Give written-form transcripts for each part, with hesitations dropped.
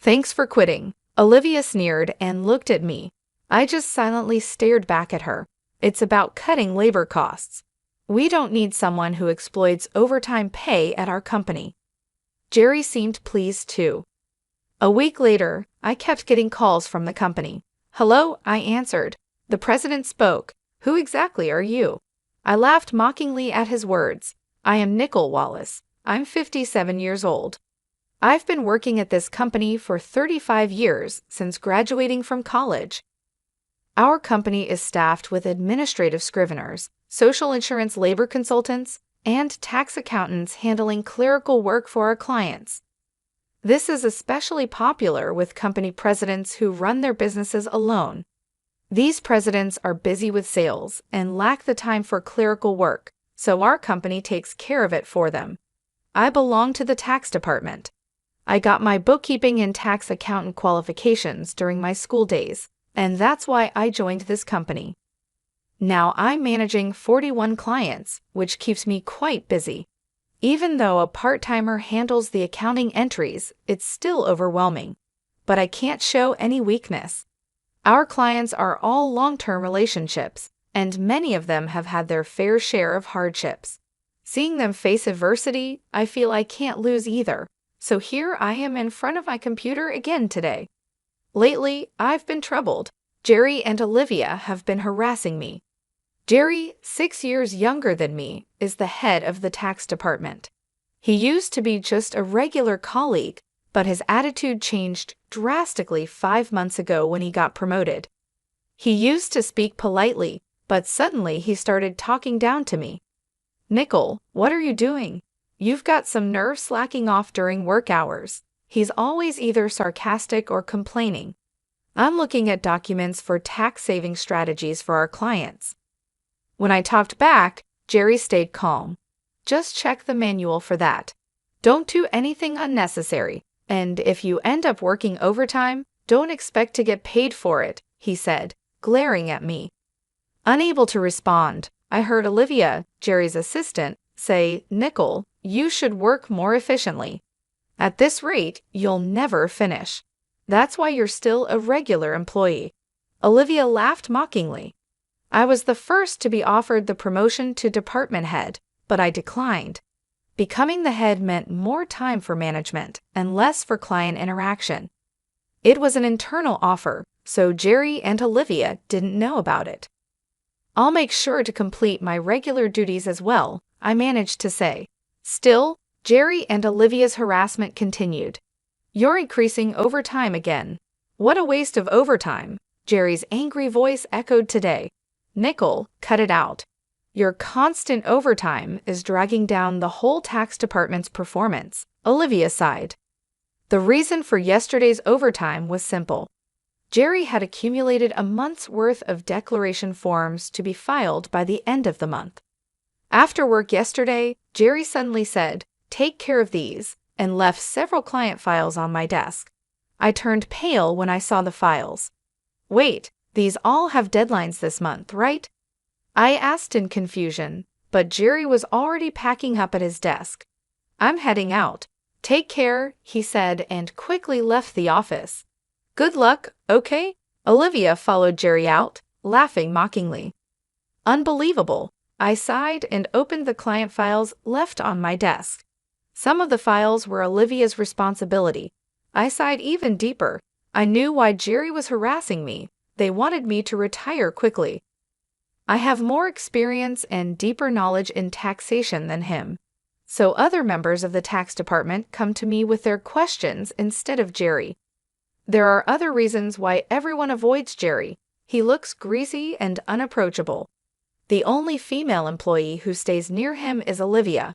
Thanks for quitting. Olivia sneered and looked at me. I just silently stared back at her. It's about cutting labor costs. We don't need someone who exploits overtime pay at our company. Jerry seemed pleased too. A week later, I kept getting calls from the company. Hello, I answered. The president spoke. Who exactly are you? I laughed mockingly at his words. I am Nicole Wallace. I'm 57 years old. I've been working at this company for 35 years since graduating from college. Our company is staffed with administrative scriveners, social insurance labor consultants, and tax accountants handling clerical work for our clients. This is especially popular with company presidents who run their businesses alone. These presidents are busy with sales and lack the time for clerical work, so our company takes care of it for them. I belong to the tax department. I got my bookkeeping and tax accountant qualifications during my school days, and that's why I joined this company. Now I'm managing 41 clients, which keeps me quite busy. Even though a part-timer handles the accounting entries, it's still overwhelming. But I can't show any weakness. Our clients are all long-term relationships, and many of them have had their fair share of hardships. Seeing them face adversity, I feel I can't lose either. So here I am in front of my computer again today. Lately, I've been troubled. Jerry and Olivia have been harassing me. Jerry, 6 years younger than me, is the head of the tax department. He used to be just a regular colleague, but his attitude changed drastically 5 months ago when he got promoted. He used to speak politely, but suddenly he started talking down to me. Nicole, what are you doing? You've got some nerve slacking off during work hours. He's always either sarcastic or complaining. I'm looking at documents for tax-saving strategies for our clients. When I talked back, Jerry stayed calm. Just check the manual for that. Don't do anything unnecessary, and if you end up working overtime, don't expect to get paid for it, he said, glaring at me. Unable to respond, I heard Olivia, Jerry's assistant, say, Nicole, you should work more efficiently. At this rate, you'll never finish. That's why you're still a regular employee. Olivia laughed mockingly. I was the first to be offered the promotion to department head, but I declined. Becoming the head meant more time for management and less for client interaction. It was an internal offer, so Jerry and Olivia didn't know about it. I'll make sure to complete my regular duties as well, I managed to say. Still, Jerry and Olivia's harassment continued. You're increasing overtime again. What a waste of overtime, Jerry's angry voice echoed today. Nicole, cut it out. Your constant overtime is dragging down the whole tax department's performance, Olivia sighed. The reason for yesterday's overtime was simple. Jerry had accumulated a month's worth of declaration forms to be filed by the end of the month. After work yesterday, Jerry suddenly said, "Take care of these," and left several client files on my desk. I turned pale when I saw the files. Wait, these all have deadlines this month, right? I asked in confusion, but Jerry was already packing up at his desk. I'm heading out. Take care, he said, and quickly left the office. Good luck, okay? Olivia followed Jerry out, laughing mockingly. Unbelievable. I sighed and opened the client files left on my desk. Some of the files were Olivia's responsibility. I sighed even deeper. I knew why Jerry was harassing me. They wanted me to retire quickly. I have more experience and deeper knowledge in taxation than him. So other members of the tax department come to me with their questions instead of Jerry. There are other reasons why everyone avoids Jerry. He looks greasy and unapproachable. The only female employee who stays near him is Olivia.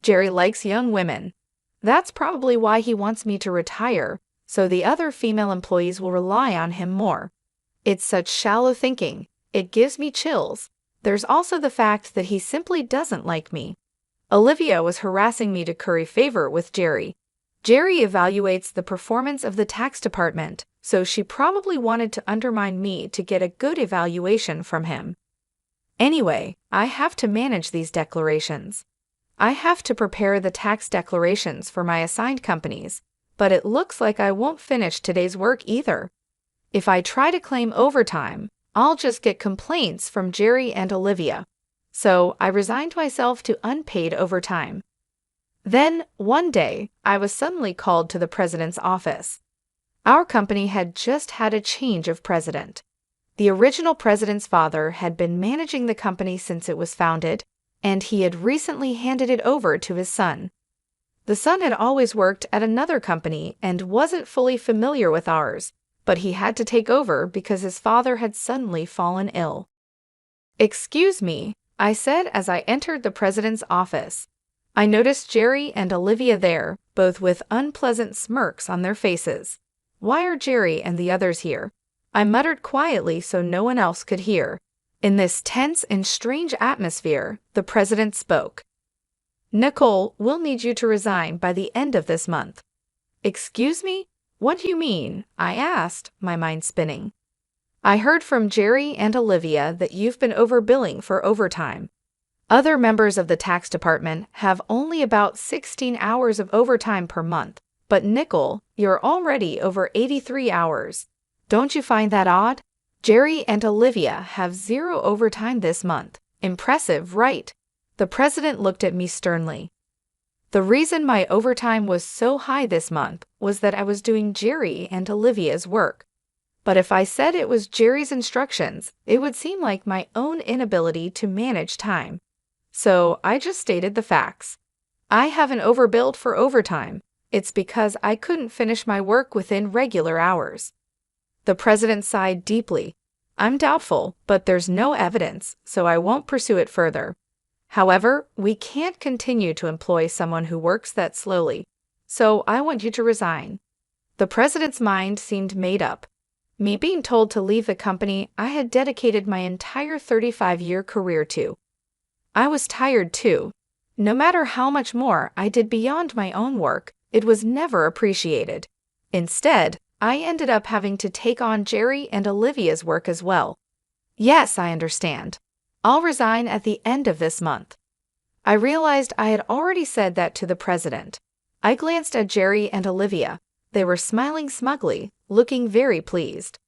Jerry likes young women. That's probably why he wants me to retire, so the other female employees will rely on him more. It's such shallow thinking. It gives me chills. There's also the fact that he simply doesn't like me. Olivia was harassing me to curry favor with Jerry. Jerry evaluates the performance of the tax department, so she probably wanted to undermine me to get a good evaluation from him. Anyway, I have to manage these declarations. I have to prepare the tax declarations for my assigned companies, but it looks like I won't finish today's work either. If I try to claim overtime, I'll just get complaints from Jerry and Olivia. So I resigned myself to unpaid overtime. Then, one day, I was suddenly called to the president's office. Our company had just had a change of president. The original president's father had been managing the company since it was founded, and he had recently handed it over to his son. The son had always worked at another company and wasn't fully familiar with ours, but he had to take over because his father had suddenly fallen ill. "Excuse me," I said as I entered the president's office. I noticed Jerry and Olivia there, both with unpleasant smirks on their faces. "Why are Jerry and the others here?" I muttered quietly so no one else could hear. In this tense and strange atmosphere, the president spoke. "Nicole, we'll need you to resign by the end of this month." "Excuse me? What do you mean?" I asked, my mind spinning. "I heard from Jerry and Olivia that you've been overbilling for overtime. Other members of the tax department have only about 16 hours of overtime per month, but Nicole, you're already over 83 hours. Don't you find that odd? Jerry and Olivia have 0 overtime this month. Impressive, right?" The president looked at me sternly. The reason my overtime was so high this month was that I was doing Jerry and Olivia's work. But if I said it was Jerry's instructions, it would seem like my own inability to manage time. So I just stated the facts. I haven't overbilled for overtime. It's because I couldn't finish my work within regular hours. The president sighed deeply. "I'm doubtful, but there's no evidence, so I won't pursue it further. However, we can't continue to employ someone who works that slowly, so I want you to resign." The president's mind seemed made up. Me being told to leave the company I had dedicated my entire 35-year career to. I was tired too. No matter how much more I did beyond my own work, it was never appreciated. Instead, I ended up having to take on Jerry and Olivia's work as well. "Yes, I understand. I'll resign at the end of this month." I realized I had already said that to the president. I glanced at Jerry and Olivia. They were smiling smugly, looking very pleased.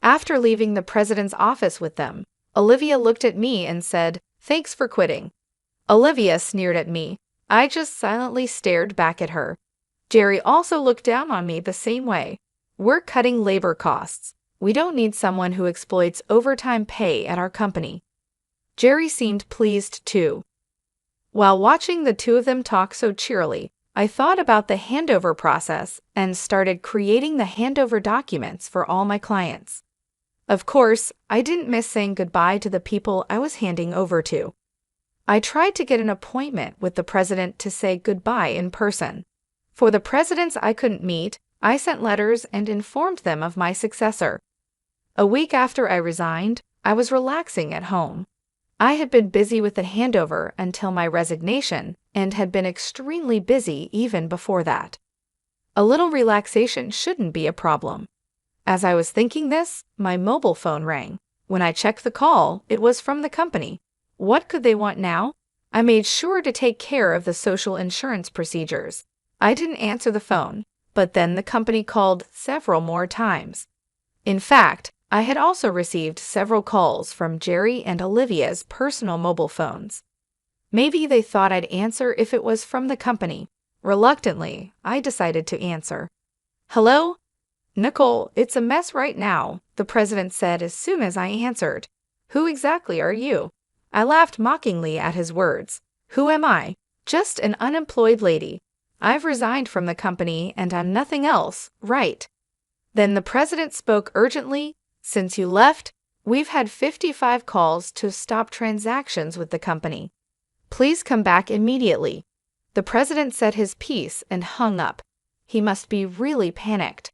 After leaving the president's office with them, Olivia looked at me and said, "Thanks for quitting." Olivia sneered at me. I just silently stared back at her. Jerry also looked down on me the same way. "We're cutting labor costs. We don't need someone who exploits overtime pay at our company." Jerry seemed pleased too. While watching the two of them talk so cheerily, I thought about the handover process and started creating the handover documents for all my clients. Of course, I didn't miss saying goodbye to the people I was handing over to. I tried to get an appointment with the president to say goodbye in person. For the presidents I couldn't meet, I sent letters and informed them of my successor. A week after I resigned, I was relaxing at home. I had been busy with the handover until my resignation and had been extremely busy even before that. A little relaxation shouldn't be a problem. As I was thinking this, my mobile phone rang. When I checked the call, it was from the company. What could they want now? I made sure to take care of the social insurance procedures. I didn't answer the phone, but then the company called several more times. In fact, I had also received several calls from Jerry and Olivia's personal mobile phones. Maybe they thought I'd answer if it was from the company. Reluctantly, I decided to answer. "Hello? Nicole, it's a mess right now," the president said as soon as I answered. "Who exactly are you?" I laughed mockingly at his words. "Who am I? Just an unemployed lady. I've resigned from the company and I'm nothing else, right?" Then the president spoke urgently. "Since you left, we've had 55 calls to stop transactions with the company. Please come back immediately." The president said his piece and hung up. He must be really panicked.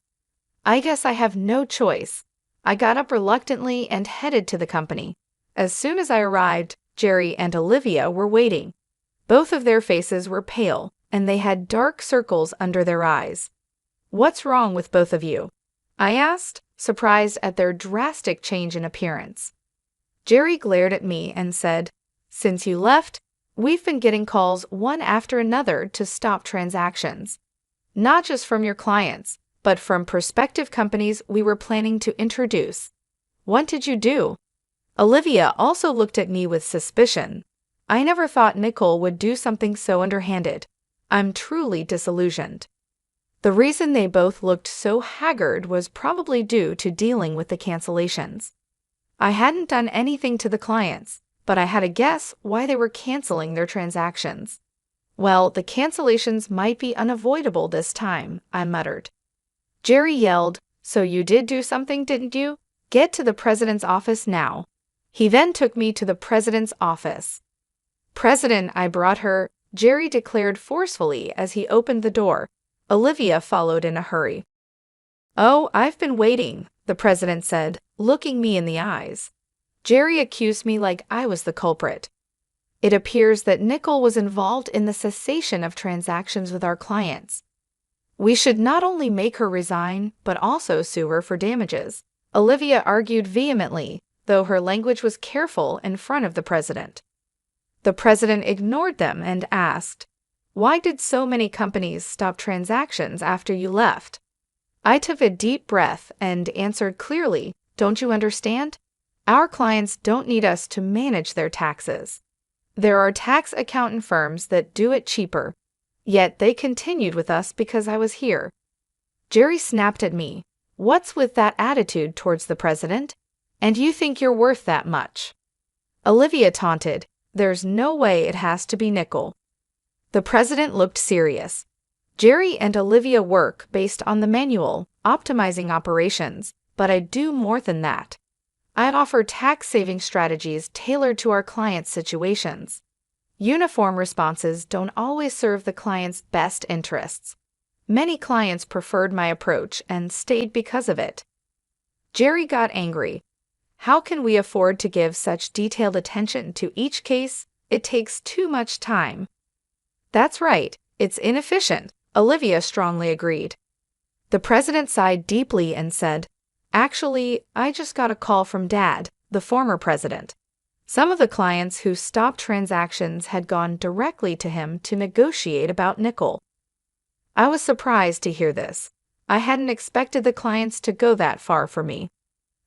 I guess I have no choice. I got up reluctantly and headed to the company. As soon as I arrived, Jerry and Olivia were waiting. Both of their faces were pale, and they had dark circles under their eyes. "What's wrong with both of you?" I asked, surprised at their drastic change in appearance. Jerry glared at me and said, "Since you left, we've been getting calls one after another to stop transactions. Not just from your clients, but from prospective companies we were planning to introduce. What did you do? Olivia also looked at me with suspicion. I never thought Nicole would do something so underhanded. I'm truly disillusioned. The reason they both looked so haggard was probably due to dealing with the cancellations. I hadn't done anything to the clients, but I had a guess why they were canceling their transactions. Well, the cancellations might be unavoidable this time, I muttered. Jerry yelled, "So you did do something, didn't you? Get to the president's office now." He then took me to the president's office. "President, I brought her," Jerry declared forcefully as he opened the door. Olivia followed in a hurry. "Oh, I've been waiting," the president said, looking me in the eyes. Jerry accused me like I was the culprit. "It appears that Nicole was involved in the cessation of transactions with our clients. We should not only make her resign, but also sue her for damages," Olivia argued vehemently, though her language was careful in front of the president. The president ignored them and asked, "Why did so many companies stop transactions after you left?" I took a deep breath and answered clearly, "Don't you understand? Our clients don't need us to manage their taxes. There are tax accountant firms that do it cheaper. Yet they continued with us because I was here." Jerry snapped at me. "What's with that attitude towards the president? And you think you're worth that much?" Olivia taunted, "There's no way it has to be Nicole." The president looked serious. "Jerry and Olivia work based on the manual, optimizing operations, but I do more than that. I offer tax-saving strategies tailored to our clients' situations. Uniform responses don't always serve the client's best interests. Many clients preferred my approach and stayed because of it." Jerry got angry. "How can we afford to give such detailed attention to each case? It takes too much time." "That's right, it's inefficient," Olivia strongly agreed. The president sighed deeply and said, "Actually, I just got a call from Dad, the former president. Some of the clients who stopped transactions had gone directly to him to negotiate about Nicole." I was surprised to hear this. I hadn't expected the clients to go that far for me.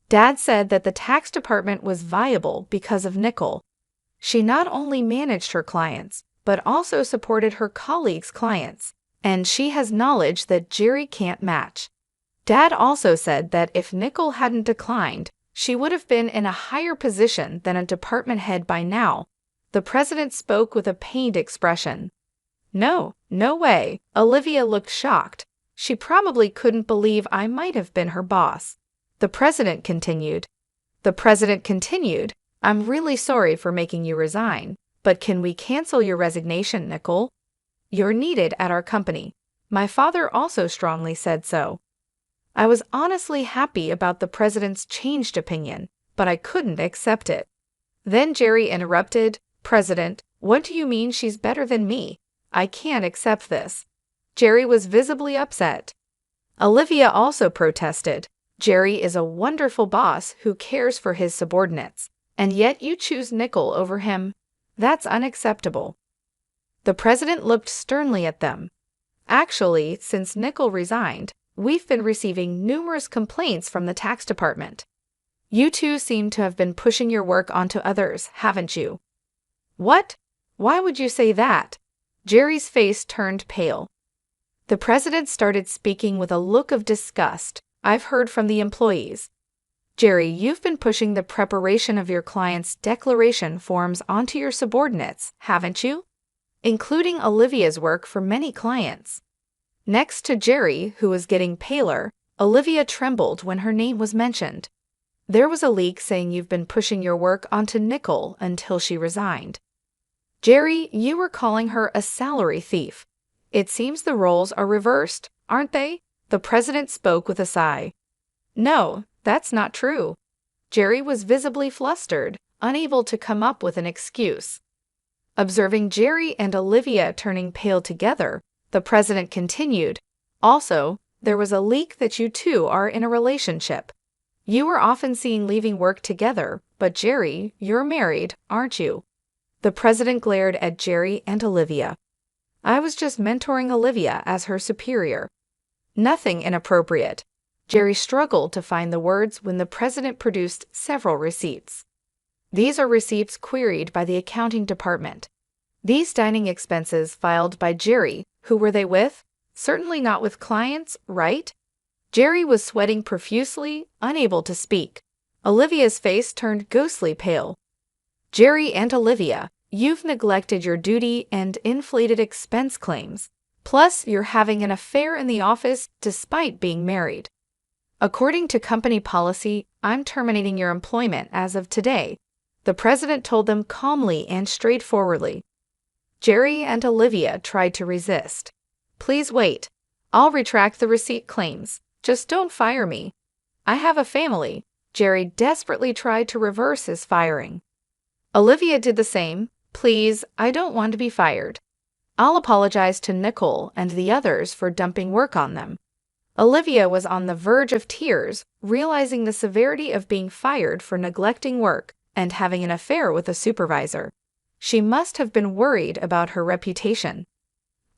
Dad said that the tax department was viable because of Nicole. She not only managed her clients, but also supported her colleagues' clients, and she has knowledge that Jerry can't match. Dad also said that if Nicole hadn't declined, she would have been in a higher position than a department head by now. The president spoke with a pained expression. "No, no way." Olivia looked shocked. She probably couldn't believe I might have been her boss. The president continued, "I'm really sorry for making you resign, but can we cancel your resignation, Nicole? You're needed at our company. My father also strongly said so." I was honestly happy about the president's changed opinion, but I couldn't accept it. Then Jerry interrupted, "President, what do you mean she's better than me? I can't accept this." Jerry was visibly upset. Olivia also protested. "Jerry is a wonderful boss who cares for his subordinates, and yet you choose Nicole over him. That's unacceptable." The president looked sternly at them. "Actually, since Nicole resigned, we've been receiving numerous complaints from the tax department. You two seem to have been pushing your work onto others, haven't you?" "What? Why would you say that?" Jerry's face turned pale. The president started speaking with a look of disgust. "I've heard from the employees. Jerry, you've been pushing the preparation of your clients' declaration forms onto your subordinates, haven't you? Including Olivia's work for many clients." Next to Jerry, who was getting paler, Olivia trembled when her name was mentioned. "There was a leak saying you've been pushing your work onto Nicole until she resigned. Jerry, you were calling her a salary thief. It seems the roles are reversed, aren't they?" The president spoke with a sigh. "No, that's not true." Jerry was visibly flustered, unable to come up with an excuse. Observing Jerry and Olivia turning pale together, the president continued, "Also, there was a leak that you two are in a relationship. You were often seen leaving work together, but Jerry, you're married, aren't you?" The president glared at Jerry and Olivia. I was just mentoring Olivia as her superior. Nothing inappropriate. Jerry struggled to find the words when the president produced several receipts. These are receipts queried by the accounting department. These dining expenses filed by Jerry. Who were they with? Certainly not with clients, right? Jerry was sweating profusely, unable to speak. Olivia's face turned ghostly pale. Jerry and Olivia, you've neglected your duty and inflated expense claims. Plus, you're having an affair in the office despite being married. According to company policy, I'm terminating your employment as of today, the president told them calmly and straightforwardly. Jerry and Olivia tried to resist. Please wait. I'll retract the receipt claims. Just don't fire me. I have a family. Jerry desperately tried to reverse his firing. Olivia did the same. Please, I don't want to be fired. I'll apologize to Nicole and the others for dumping work on them. Olivia was on the verge of tears, realizing the severity of being fired for neglecting work and having an affair with a supervisor. She must have been worried about her reputation.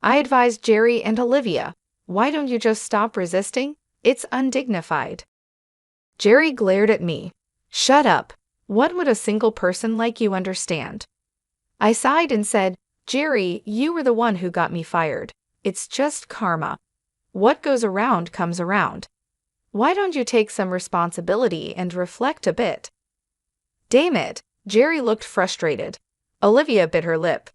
I advised Jerry and Olivia, why don't you just stop resisting? It's undignified. Jerry glared at me. Shut up. What would a single person like you understand? I sighed and said, Jerry, you were the one who got me fired. It's just karma. What goes around comes around. Why don't you take some responsibility and reflect a bit? Damn it, Jerry looked frustrated. Olivia bit her lip.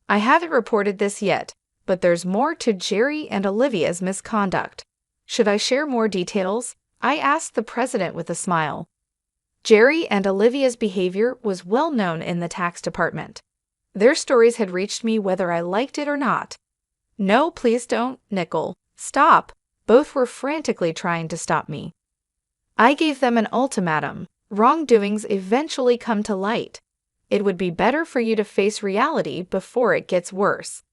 I haven't reported this yet, but there's more to Jerry and Olivia's misconduct. Should I share more details? I asked the president with a smile. Jerry and Olivia's behavior was well known in the tax department. Their stories had reached me whether I liked it or not. No, please don't, Nicole. Stop. Both were frantically trying to stop me. I gave them an ultimatum. Wrongdoings eventually come to light. It would be better for you to face reality before it gets worse.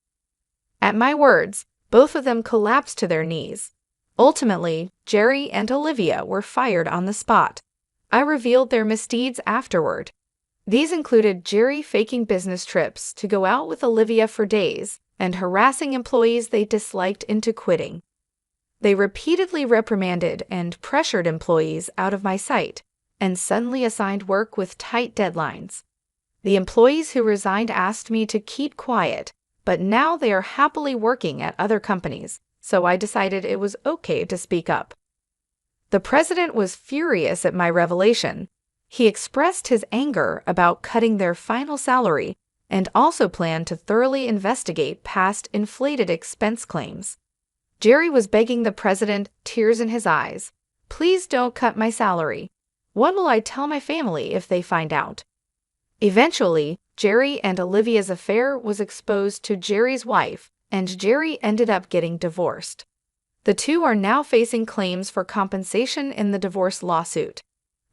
At my words, both of them collapsed to their knees. Ultimately, Jerry and Olivia were fired on the spot. I revealed their misdeeds afterward. These included Jerry faking business trips to go out with Olivia for days and harassing employees they disliked into quitting. They repeatedly reprimanded and pressured employees out of my sight and suddenly assigned work with tight deadlines. The employees who resigned asked me to keep quiet, but now they are happily working at other companies, so I decided it was okay to speak up. The president was furious at my revelation. He expressed his anger about cutting their final salary and also planned to thoroughly investigate past inflated expense claims. Jerry was begging the president, tears in his eyes, please don't cut my salary. What will I tell my family if they find out? Eventually, Jerry and Olivia's affair was exposed to Jerry's wife, and Jerry ended up getting divorced. The two are now facing claims for compensation in the divorce lawsuit.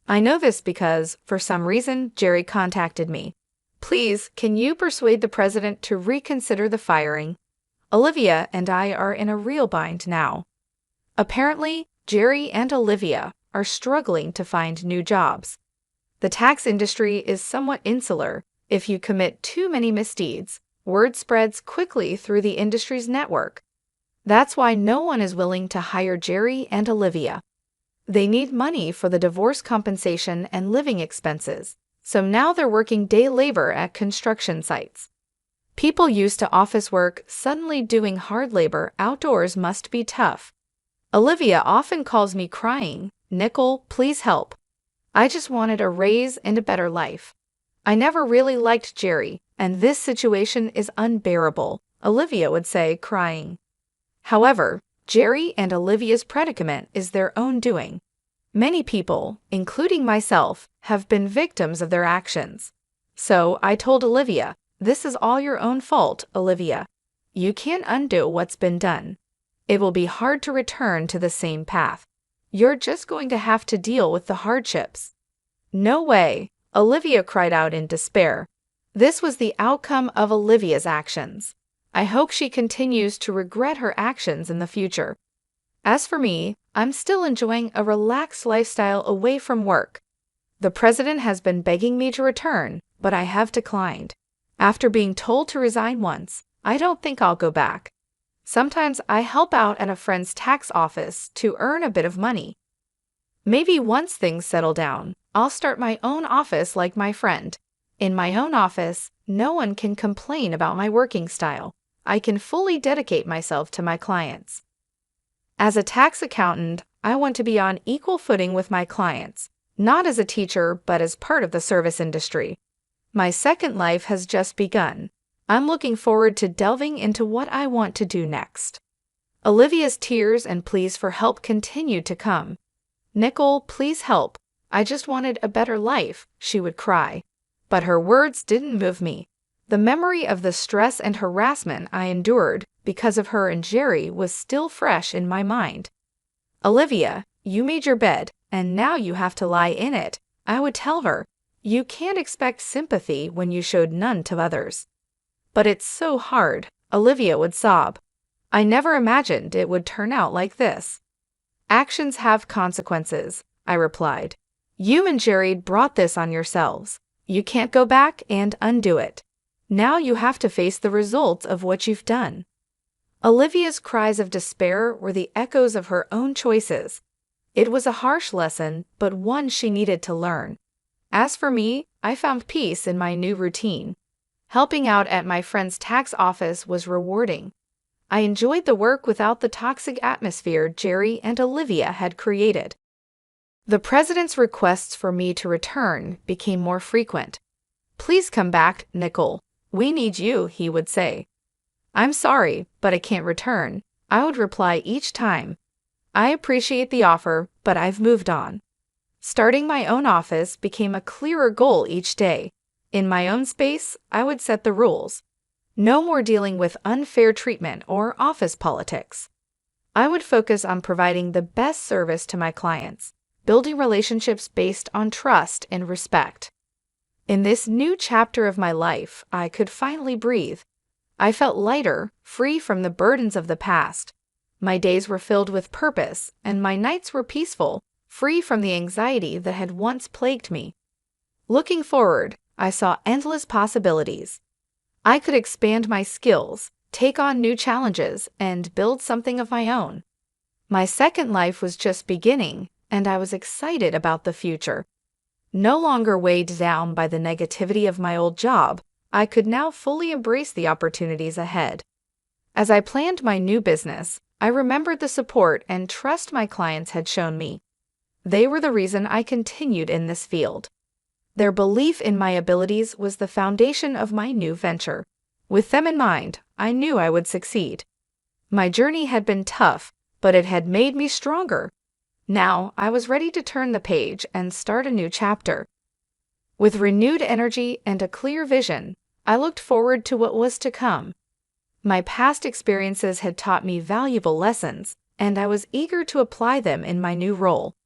I know this because, for some reason, Jerry contacted me. Please, can you persuade the president to reconsider the firing? Olivia and I are in a real bind now. Apparently, Jerry and Olivia are struggling to find new jobs. The tax industry is somewhat insular. If you commit too many misdeeds, word spreads quickly through the industry's network. That's why no one is willing to hire Jerry and Olivia. They need money for the divorce compensation and living expenses, so now they're working day labor at construction sites. People used to office work suddenly doing hard labor outdoors must be tough. Olivia often calls me crying, Nicole, please help. I just wanted a raise and a better life. I never really liked Jerry, and this situation is unbearable, Olivia would say, crying. However, Jerry and Olivia's predicament is their own doing. Many people, including myself, have been victims of their actions. So I told Olivia, this is all your own fault, Olivia. You can't undo what's been done. It will be hard to return to the same path. You're just going to have to deal with the hardships. No way, Olivia cried out in despair. This was the outcome of Olivia's actions. I hope she continues to regret her actions in the future. As for me, I'm still enjoying a relaxed lifestyle away from work. The president has been begging me to return, but I have declined. After being told to resign once, I don't think I'll go back. Sometimes I help out at a friend's tax office to earn a bit of money. Maybe once things settle down, I'll start my own office like my friend. In my own office, no one can complain about my working style. I can fully dedicate myself to my clients. As a tax accountant, I want to be on equal footing with my clients, not as a teacher, but as part of the service industry. My second life has just begun. I'm looking forward to delving into what I want to do next. Olivia's tears and pleas for help continued to come. "Nicole, please help. I just wanted a better life," she would cry. But her words didn't move me. The memory of the stress and harassment I endured because of her and Jerry was still fresh in my mind. "Olivia, you made your bed, and now you have to lie in it," I would tell her. "You can't expect sympathy when you showed none to others." "But it's so hard," Olivia would sob. "I never imagined it would turn out like this." "Actions have consequences," I replied. "You and Jerry brought this on yourselves. You can't go back and undo it. Now you have to face the results of what you've done." Olivia's cries of despair were the echoes of her own choices. It was a harsh lesson, but one she needed to learn. As for me, I found peace in my new routine. Helping out at my friend's tax office was rewarding. I enjoyed the work without the toxic atmosphere Jerry and Olivia had created. The president's requests for me to return became more frequent. "Please come back, Nicole. We need you," he would say. "I'm sorry, but I can't return," I would reply each time. "I appreciate the offer, but I've moved on." Starting my own office became a clearer goal each day. In my own space, I would set the rules. No more dealing with unfair treatment or office politics. I would focus on providing the best service to my clients, building relationships based on trust and respect. In this new chapter of my life, I could finally breathe. I felt lighter, free from the burdens of the past. My days were filled with purpose, and my nights were peaceful, free from the anxiety that had once plagued me. Looking forward, I saw endless possibilities. I could expand my skills, take on new challenges, and build something of my own. My second life was just beginning, and I was excited about the future. No longer weighed down by the negativity of my old job, I could now fully embrace the opportunities ahead. As I planned my new business, I remembered the support and trust my clients had shown me. They were the reason I continued in this field. Their belief in my abilities was the foundation of my new venture. With them in mind, I knew I would succeed. My journey had been tough, but it had made me stronger. Now I was ready to turn the page and start a new chapter. With renewed energy and a clear vision, I looked forward to what was to come. My past experiences had taught me valuable lessons, and I was eager to apply them in my new role.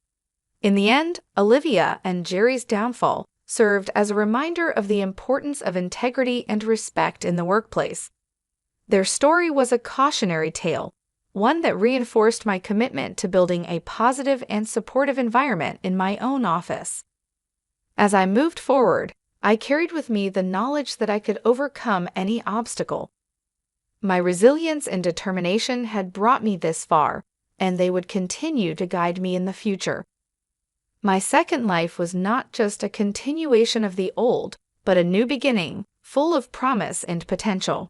In the end, Olivia and Jerry's downfall served as a reminder of the importance of integrity and respect in the workplace. Their story was a cautionary tale, one that reinforced my commitment to building a positive and supportive environment in my own office. As I moved forward, I carried with me the knowledge that I could overcome any obstacle. My resilience and determination had brought me this far, and they would continue to guide me in the future. My second life was not just a continuation of the old, but a new beginning, full of promise and potential.